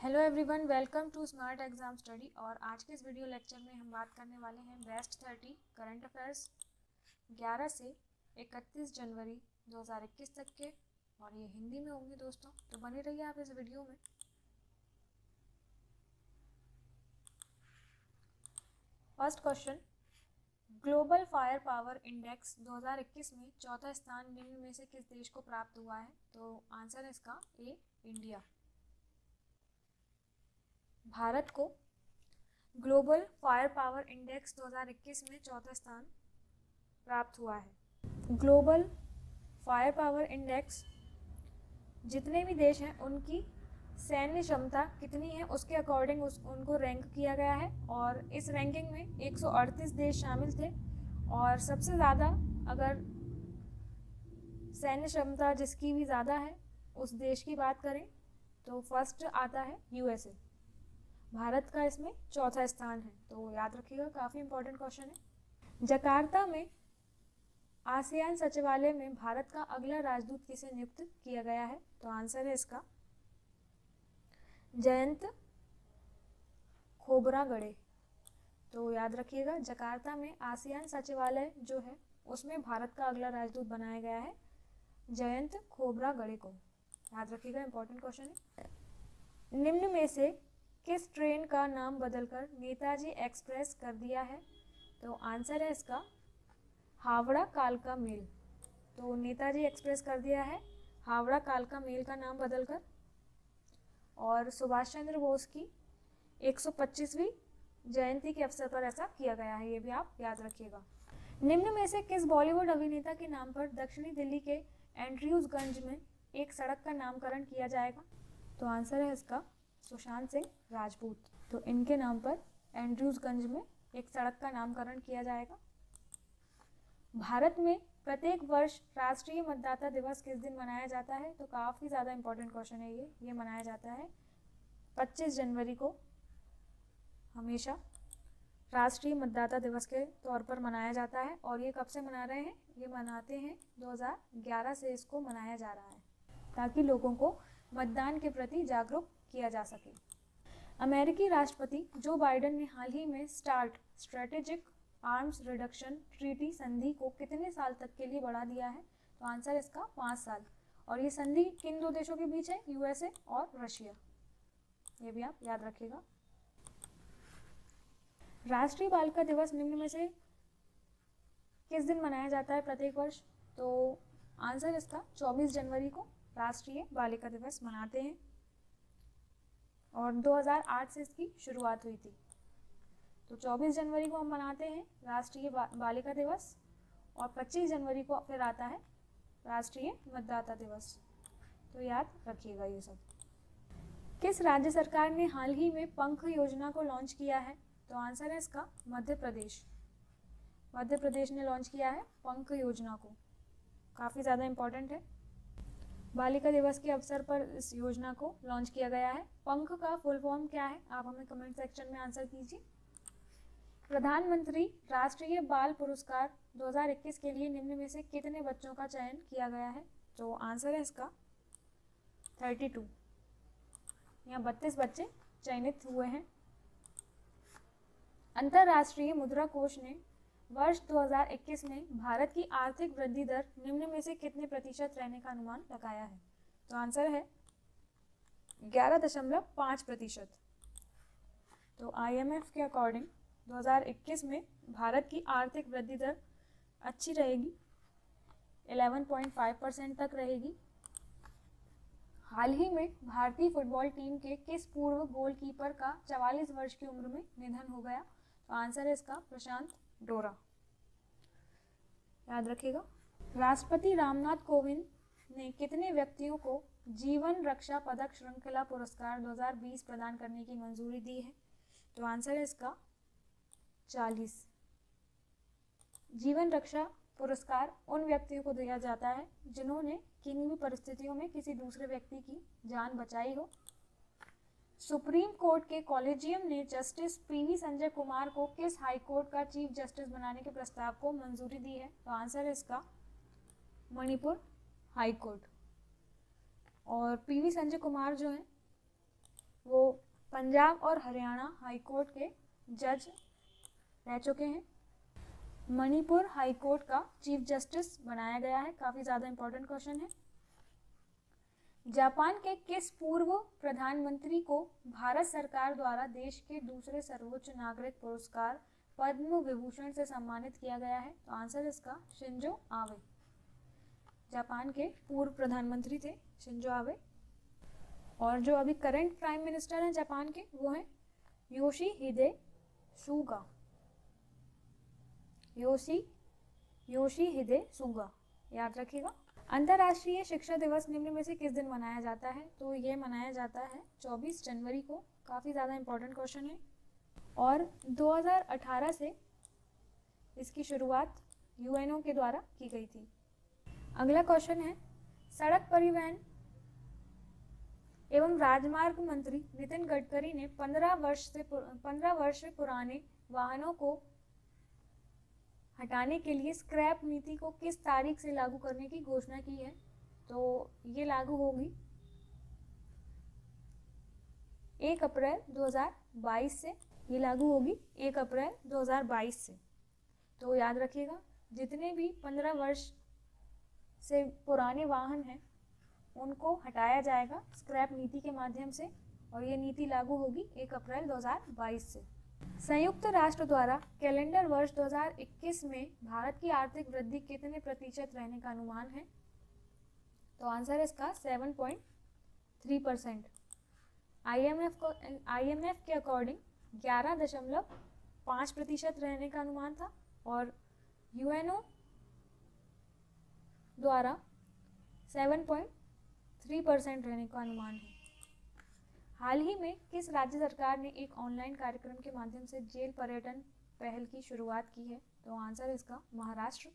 Hello everyone, welcome to smart exam study. और आज के इस वीडियो लेक्चर में हम बात करने वाले हैं बेस्ट 30 करंट अफेयर्स 11 से 31 जनवरी 2021 तक के, और ये हिंदी में होंगे दोस्तों, तो बने रहिए आप इस वीडियो में। First question, global fire power index 2021 में चौथा स्थान निम्न में से किस देश को प्राप्त हुआ है? तो आंसर है इसका ए, इंडिया। भारत को ग्लोबल फायर पावर इंडेक्स 2021 में चौथा स्थान प्राप्त हुआ है। ग्लोबल फायर पावर इंडेक्स जितने भी देश हैं उनकी सैन्य क्षमता कितनी है उसके अकॉर्डिंग उनको रैंक किया गया है, और इस रैंकिंग में 138 देश शामिल थे। और सबसे ज़्यादा अगर सैन्य क्षमता जिसकी भी ज़्यादा है उस देश की बात करें तो फर्स्ट आता है यूएसए। भारत का इसमें चौथा स्थान है, तो याद रखिएगा, काफ़ी इंपॉर्टेंट क्वेश्चन है। जकार्ता में आसियान सचिवालय में भारत का अगला राजदूत किसे नियुक्त किया गया है? तो आंसर है इसका जयंत खोबरागड़े। तो याद रखिएगा, जकार्ता में आसियान सचिवालय जो है उसमें भारत का अगला राजदूत बनाया गया है जयंत खोबरागड़े को। याद रखिएगा, इंपॉर्टेंट क्वेश्चन है। निम्न में से किस ट्रेन का नाम बदलकर नेताजी एक्सप्रेस कर दिया है? तो आंसर है इसका हावड़ा कालका मेल। तो नेताजी एक्सप्रेस कर दिया है हावड़ा कालका मेल का नाम बदलकर। और सुभाष चंद्र बोस की 125वीं जयंती के अवसर पर ऐसा किया गया है, ये भी आप याद रखिएगा। निम्न में से किस बॉलीवुड अभिनेता के नाम पर दक्षिणी दिल्ली के एंड्रयूजगंज में एक सड़क का नामकरण किया जाएगा? तो आंसर है इसका सुशांत सिंह राजपूत। तो इनके नाम पर एंड्रयूजगंज में एक सड़क का नामकरण किया जाएगा। भारत में प्रत्येक वर्ष राष्ट्रीय मतदाता दिवस किस दिन मनाया जाता है? तो काफ़ी ज़्यादा इंपॉर्टेंट क्वेश्चन है ये मनाया जाता है 25 जनवरी को। हमेशा राष्ट्रीय मतदाता दिवस के तौर पर मनाया जाता है। और ये कब से मना रहे हैं? ये मनाते हैं 2011 से इसको मनाया जा रहा है, ताकि लोगों को मतदान के प्रति जागरूक किया जा सके। अमेरिकी राष्ट्रपति जो बाइडेन ने हाल ही में स्ट्रेटेजिक आर्म्स रिडक्शन ट्रीटी संधि को कितने साल तक के लिए बढ़ा दिया है? तो आंसर इसका 5 साल। और ये संधि किन दो देशों के बीच है? यूएसए और रशिया। ये भी आप याद रखिएगा। राष्ट्रीय बालिका दिवस निम्न में से किस दिन मनाया जाता है प्रत्येक वर्ष? तो आंसर इसका 24 जनवरी को राष्ट्रीय बालिका दिवस मनाते हैं, और 2008 से इसकी शुरुआत हुई थी। तो 24 जनवरी को हम मनाते हैं राष्ट्रीय बालिका दिवस, और 25 जनवरी को फिर आता है राष्ट्रीय मतदाता दिवस। तो याद रखिएगा ये सब। किस राज्य सरकार ने हाल ही में पंख योजना को लॉन्च किया है? तो आंसर है इसका मध्य प्रदेश। मध्य प्रदेश ने लॉन्च किया है पंख योजना को, काफ़ी ज़्यादा इम्पोर्टेंट है। बालिका दिवस के अवसर पर इस योजना को लॉन्च किया गया है। पंख का फुल फॉर्म क्या है? आप हमें कमेंट सेक्शन में आंसर कीजिए। प्रधानमंत्री राष्ट्रीय बाल पुरस्कार 2021 के लिए निम्न में से कितने बच्चों का चयन किया गया है? तो आंसर है इसका 32। यहाँ 32 बच्चे चयनित हुए हैं। अंतर्राष्ट्रीय मुद्रा कोष ने वर्ष 2021 में भारत की आर्थिक वृद्धि दर निम्न में से कितने प्रतिशत रहने का अनुमान लगाया है? तो आंसर है 11.5%। तो IMF के अकॉर्डिंग 2021 में भारत की आर्थिक वृद्धि दर अच्छी रहेगी, 11.5% तक रहेगी। हाल ही में भारतीय फुटबॉल टीम के किस पूर्व गोलकीपर का 44 वर्ष की उम्र में निधन हो गया? तो आंसर है इसका प्रशांत डोरा। याद रखिएगा। राष्ट्रपति रामनाथ कोविंद ने कितने व्यक्तियों को जीवन रक्षा पदक श्रृंखला पुरस्कार 2020 प्रदान करने की मंजूरी दी है? तो आंसर है इसका 40। जीवन रक्षा पुरस्कार उन व्यक्तियों को दिया जाता है जिन्होंने किन्हीं भी परिस्थितियों में किसी दूसरे व्यक्ति की जान बचाई हो। सुप्रीम कोर्ट के कॉलेजियम ने जस्टिस PV संजय कुमार को किस हाई कोर्ट का चीफ जस्टिस बनाने के प्रस्ताव को मंजूरी दी है? तो आंसर है इसका मणिपुर हाई कोर्ट। और PV संजय कुमार जो है वो पंजाब और हरियाणा हाई कोर्ट के जज रह चुके हैं। मणिपुर हाई कोर्ट का चीफ जस्टिस बनाया गया है, काफ़ी ज़्यादा इंपॉर्टेंट क्वेश्चन है। जापान के किस पूर्व प्रधानमंत्री को भारत सरकार द्वारा देश के दूसरे सर्वोच्च नागरिक पुरस्कार पद्म विभूषण से सम्मानित किया गया है? तो आंसर इसका शिंजो आबे। जापान के पूर्व प्रधानमंत्री थे शिंजो आबे। और जो अभी करंट प्राइम मिनिस्टर हैं जापान के, वो हैं योशिहिदे सुगा। योशिहिदे सुगा, याद रखिएगा। अंतर्राष्ट्रीय शिक्षा दिवस निम्न में से किस दिन मनाया जाता है? तो ये मनाया जाता है 24 जनवरी को। काफ़ी ज़्यादा इंपॉर्टेंट क्वेश्चन है। और 2018 से इसकी शुरुआत यूएनओ के द्वारा की गई थी। अगला क्वेश्चन है, सड़क परिवहन एवं राजमार्ग मंत्री नितिन गडकरी ने 15 वर्ष से पुराने वाहनों को हटाने के लिए स्क्रैप नीति को किस तारीख से लागू करने की घोषणा की है? तो ये लागू होगी 1 अप्रैल 2022 से। ये लागू होगी 1 अप्रैल 2022 से। तो याद रखिएगा, जितने भी 15 वर्ष से पुराने वाहन हैं उनको हटाया जाएगा स्क्रैप नीति के माध्यम से, और ये नीति लागू होगी 1 अप्रैल 2022 से। संयुक्त राष्ट्र द्वारा कैलेंडर वर्ष 2021 में भारत की आर्थिक वृद्धि कितने प्रतिशत रहने का अनुमान है? तो आंसर इसका 7.3%। IMF के अकॉर्डिंग 11.5% रहने का अनुमान था, और यूएनओ द्वारा 7.3% रहने का अनुमान है। हाल ही में किस राज्य सरकार ने एक ऑनलाइन कार्यक्रम के माध्यम से जेल पर्यटन पहल की शुरुआत की है? तो आंसर इसका महाराष्ट्र।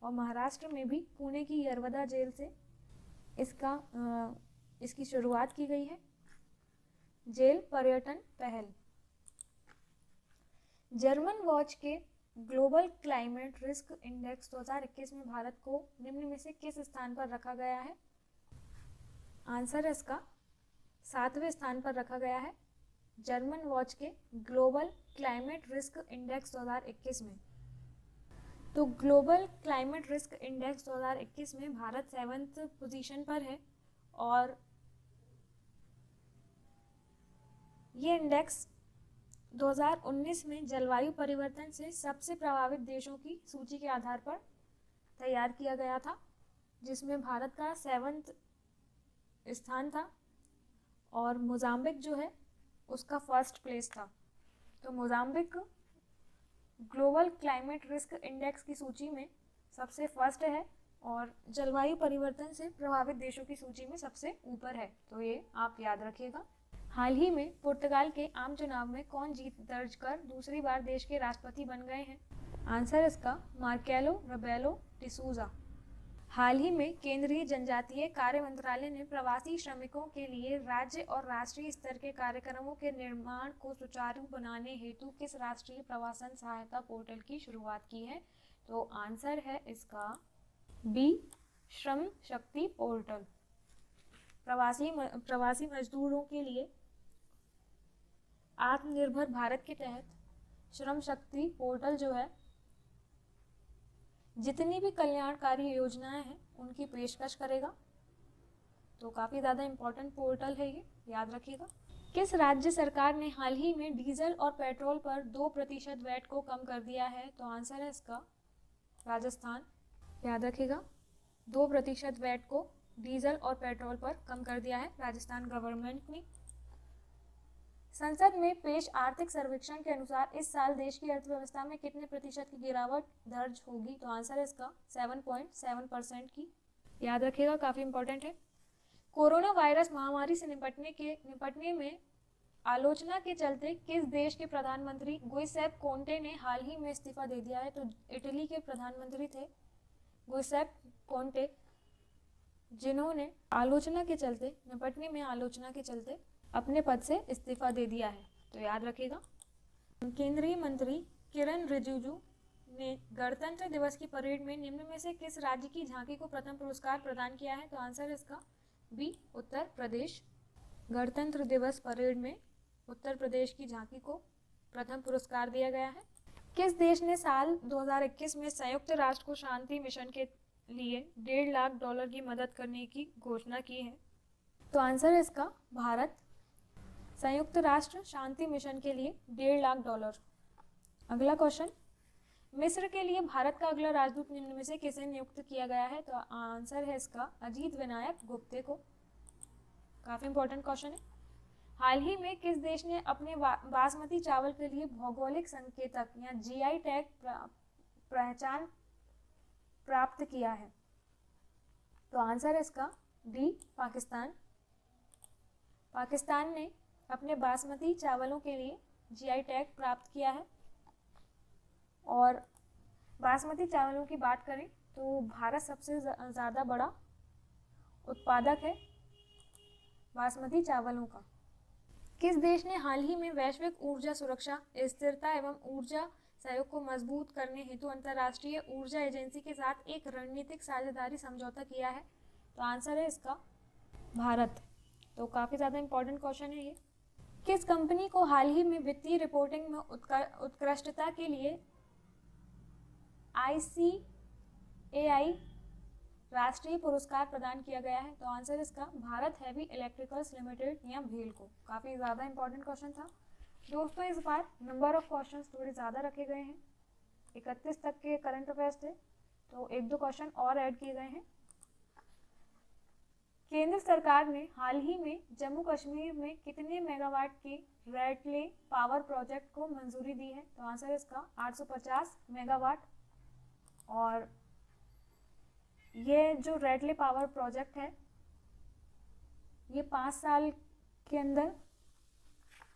और महाराष्ट्र में भी पुणे की यरवदा जेल से इसकी शुरुआत की गई है, जेल पर्यटन पहल। जर्मन वॉच के ग्लोबल क्लाइमेट रिस्क इंडेक्स 2021 में भारत को निम्न में से किस स्थान पर रखा गया है? आंसर इसका 7वें स्थान पर रखा गया है जर्मन वॉच के ग्लोबल क्लाइमेट रिस्क इंडेक्स 2021 में। तो ग्लोबल क्लाइमेट रिस्क इंडेक्स 2021 में भारत 7th पोजीशन पर है, और ये इंडेक्स 2019 में जलवायु परिवर्तन से सबसे प्रभावित देशों की सूची के आधार पर तैयार किया गया था, जिसमें भारत का 7th स्थान था, और मोजाम्बिक जो है उसका 1st प्लेस था। तो Mozambique global climate risk index की सूची में सबसे फर्स्ट है, और जलवायु परिवर्तन से प्रभावित देशों की सूची में सबसे ऊपर है। तो ये आप याद रखिएगा। हाल ही में पुर्तगाल के आम चुनाव में कौन जीत दर्ज कर दूसरी बार देश के राष्ट्रपति बन गए हैं? आंसर इसका मार्केलो रेबेलो डिसूजा। हाल ही में केंद्रीय जनजातीय कार्य मंत्रालय ने प्रवासी श्रमिकों के लिए राज्य और राष्ट्रीय स्तर के कार्यक्रमों के निर्माण को सुचारू बनाने हेतु किस राष्ट्रीय प्रवासन सहायता पोर्टल की शुरुआत की है? तो आंसर है इसका बी, श्रम शक्ति पोर्टल। प्रवासी मजदूरों के लिए आत्मनिर्भर भारत के तहत श्रम शक्ति पोर्टल जो है जितनी भी कल्याणकारी योजनाएं हैं उनकी पेशकश करेगा। तो काफ़ी ज़्यादा इम्पोर्टेंट पोर्टल है ये, याद रखिएगा। किस राज्य सरकार ने हाल ही में डीजल और पेट्रोल पर 2% वैट को कम कर दिया है? तो आंसर है इसका राजस्थान। याद रखिएगा, 2% वैट को डीजल और पेट्रोल पर कम कर दिया है राजस्थान गवर्नमेंट ने। संसद में पेश आर्थिक सर्वेक्षण के अनुसार इस साल देश की अर्थव्यवस्था में कितने प्रतिशत की गिरावट दर्ज होगी? तो आंसर है इसका 7.7% की। याद रखिएगा, काफ़ी इंपॉर्टेंट है। कोरोना वायरस महामारी से निपटने में आलोचना के चलते किस देश के प्रधानमंत्री गुइसेप कोंटे ने हाल ही में इस्तीफा दे दिया है? तो इटली के प्रधानमंत्री थे गुइसेप कोंटे, जिन्होंने निपटने में आलोचना के चलते अपने पद से इस्तीफा दे दिया है। तो याद रखिएगा। केंद्रीय मंत्री किरण रिजिजू ने गणतंत्र दिवस की परेड में निम्न में से किस राज्य की झांकी को प्रथम पुरस्कार प्रदान किया है? तो आंसर इसका बी, उत्तर प्रदेश। गणतंत्र दिवस परेड में उत्तर प्रदेश की झांकी को प्रथम पुरस्कार दिया गया है। किस देश ने साल 2021 में संयुक्त राष्ट्र को शांति मिशन के लिए $1.5 लाख की मदद करने की घोषणा की है? तो आंसर है इसका भारत। संयुक्त राष्ट्र शांति मिशन के लिए $1.5 लाख। अगला क्वेश्चन, मिस्र के लिए भारत का अगला राजदूत निम्न में से किसे नियुक्त किया गया है? तो आंसर है इसका अजीत विनायक गुप्ते को। काफी इंपॉर्टेंट क्वेश्चन है। हाल ही में किस देश ने अपने बासमती चावल के लिए भौगोलिक संकेतक या जीआई टैग पहचान प्राप्त किया है? तो आंसर है इसका डी, पाकिस्तान। पाकिस्तान ने अपने बासमती चावलों के लिए जीआई टैग प्राप्त किया है। और बासमती चावलों की बात करें तो भारत सबसे ज़्यादा बड़ा उत्पादक है बासमती चावलों का। किस देश ने हाल ही में वैश्विक ऊर्जा सुरक्षा, स्थिरता एवं ऊर्जा सहयोग को मजबूत करने हेतु अंतर्राष्ट्रीय ऊर्जा एजेंसी के साथ एक रणनीतिक साझेदारी समझौता किया है? तो आंसर है इसका भारत। तो काफ़ी ज़्यादा इंपॉर्टेंट क्वेश्चन है ये। किस कंपनी को हाल ही में वित्तीय रिपोर्टिंग में उत्कृष्टता के लिए ICAI राष्ट्रीय पुरस्कार प्रदान किया गया है? तो आंसर इसका भारत हेवी इलेक्ट्रिकल्स लिमिटेड या भेल को। काफ़ी ज़्यादा इंपॉर्टेंट क्वेश्चन था दोस्तों। इस बार नंबर ऑफ क्वेश्चंस थोड़े ज़्यादा रखे गए हैं। 31 तक के करंट अफेयर्स थे, तो 1-2 क्वेश्चन और ऐड किए गए हैं। केंद्र सरकार ने हाल ही में जम्मू कश्मीर में कितने मेगावाट के रैटले पावर प्रोजेक्ट को मंजूरी दी है? तो आंसर इसका 850 मेगावाट। और ये जो रैटले पावर प्रोजेक्ट है ये 5 साल के अंदर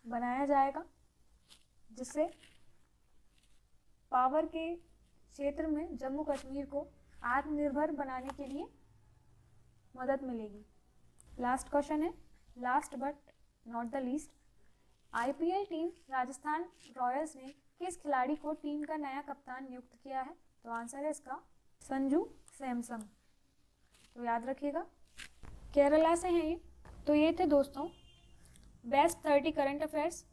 बनाया जाएगा, जिससे पावर के क्षेत्र में जम्मू कश्मीर को आत्मनिर्भर बनाने के लिए मदद मिलेगी। लास्ट क्वेश्चन है, last but not the least, IPL team Rajasthan Royals ने किस खिलाड़ी को टीम का नया कप्तान नियुक्त किया है? तो आंसर है इसका संजू सैमसन। तो याद रखिएगा, केरला से हैं ये। तो ये थे दोस्तों बेस्ट 30 करंट अफेयर्स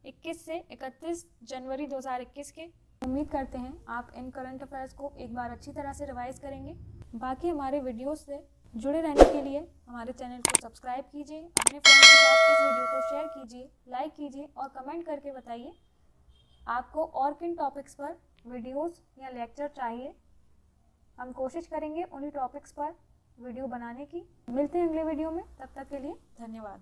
21 से 31 जनवरी 2021 के। उम्मीद करते हैं आप इन करंट अफेयर्स को एक बार अच्छी तरह से रिवाइज करेंगे। बाकी हमारे वीडियोस से जुड़े रहने के लिए हमारे चैनल को सब्सक्राइब कीजिए, अपने फ्रेंड्स के साथ इस वीडियो को शेयर कीजिए, लाइक कीजिए और कमेंट करके बताइए आपको और किन टॉपिक्स पर वीडियोस या लेक्चर चाहिए। हम कोशिश करेंगे उन्हीं टॉपिक्स पर वीडियो बनाने की। मिलते हैं अगले वीडियो में, तब तक के लिए धन्यवाद।